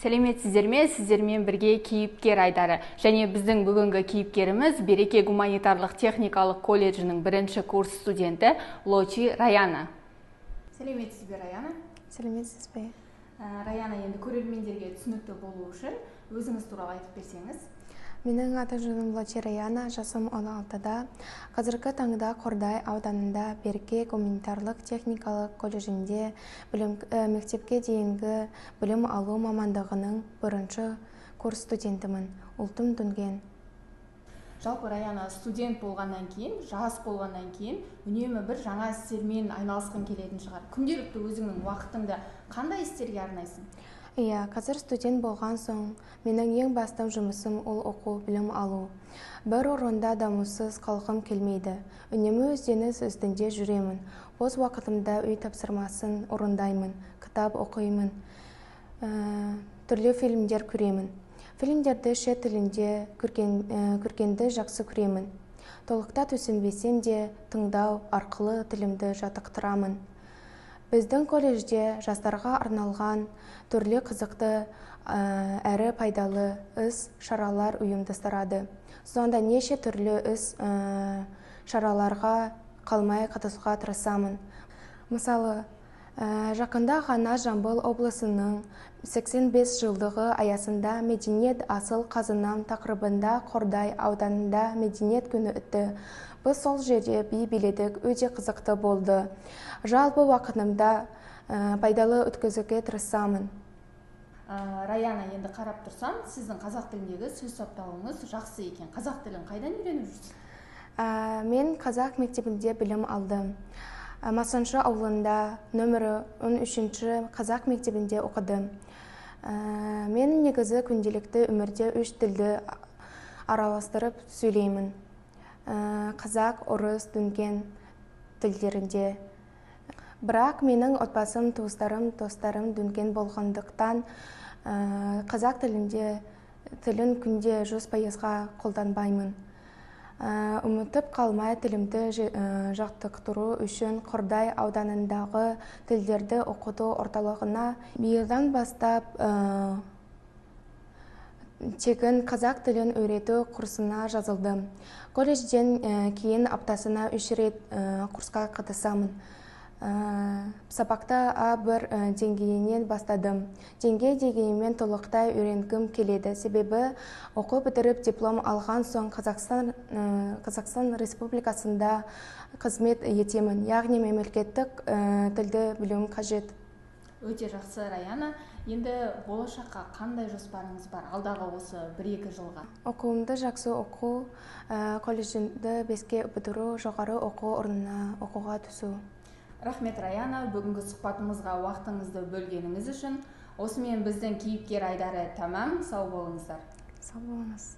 Сәлеметсіздер ме? Сіздермен бірге кейіпкер Айдары. Және біздің бүгінгі кейіпкеріміз Береке гуманитарлық техникалық колледжінің бірінші курс студенті Лочи Раяна. Сәлеметсіз бе, Раяна? Сәлеметсіз бе? Раяна, енді көрермендерге түсінікті болу үшін өзіңіз туралы айтып берсеңіз. Менің аты-жөнім Лочи Раяна, жасым 16-да. Қазіргі таңда Қордай ауданында Береке гуманитарлық техникалық колледжінде мектепке дейінгі білім алу мамандығының бірінші курс студентімін. Ұлтым дүнген. Жалпы Раяна студент болғаннан кейін, жас болғаннан кейін, үнемі бір жаңа істермен айналысқың келетін шығар. Күнделікті өзіңнің уақытыңды қандай істерге арнайсың? Иә, қазір студент болған соң, менің ең басты жұмысым ол оқу, білім алу. Бір орында дамусыз қалғым келмейді. Үнемі ізденіс үстінде жүремін. Бос уақытымда үй тапсырмасын орындаймын, кітап оқимын, түрлі фильмдер көремін. Фильмдерді шет тілінде көргенді жақсы көремін. Толықта түсінбесем де тыңдау арқылы тілімді жаттықтырамын. Біздің колледжде жастарға арналған түрлі қызықты әрі пайдалы іс шаралар ұйымдастырады. Сонда неше түрлі іс шараларға қалмай қатысуға тырысамын. Мысалы, жақында ғана Жамбыл облысының 85 жылдығы аясында мәдениет асыл қазынам тақырыбында Қордай ауданында мәдениет күні өтті. Біз сол жерде би биледік, өте қызықты болды. Жалпы уақытымда пайдалы өткізуге тырысамын. Раяна, енді қарап тұрсам, сіздің қазақ тіліндегі сөз саптауыңыз жақсы екен. Қазақ тілін қайдан үйреніп жүрсіз? Мен қазақ мектебінде білім алдым. Масаншы ауылында нөмірі 13-ші қазақ мектебінде оқыдым. Мен негізі күнделікті өмірде 3 тілді араластырып сөйлеймін. Қазақ, орыс, дүнген тілдерінде. Бірақ менің отбасым, достарым дүнген болғандықтан қазақ тілін күнде 100%-ға қолданбаймын. Ұмытып қалмай тілімді жаттықтыру үшін Қордай ауданындағы тілдерді оқыту орталығына биылдан бастап тегін қазақ тілін үйрету курсына жазылдым. Колледжден кейін аптасына 3 рет курсқа қатысамын. Сабақты А1 деңгейінен бастадым. Деңгей дегенмен толықтай үйренгім келеді. Себебі оқу бітіріп диплом алған соң Қазақстан Республикасында қызмет етемін. Яғни мемлекеттік тілді білуім қажет. Өте жақсы, Раяна. Енді болашаққа қандай жоспарыңыз бар алдағы осы 1-2 жылға? Оқуымды жақсы оқу, колледжді 5-ке бітіру, жоғары оқу орнына оқуға түсу. Рахмет, Раяна, бүгінгі сұхбатымызға уақытыңызды бөлгеніңіз үшін. Осымен біздің кейіпкер Айдары тәмам. Сау болыңыздар. Сау болыңыз.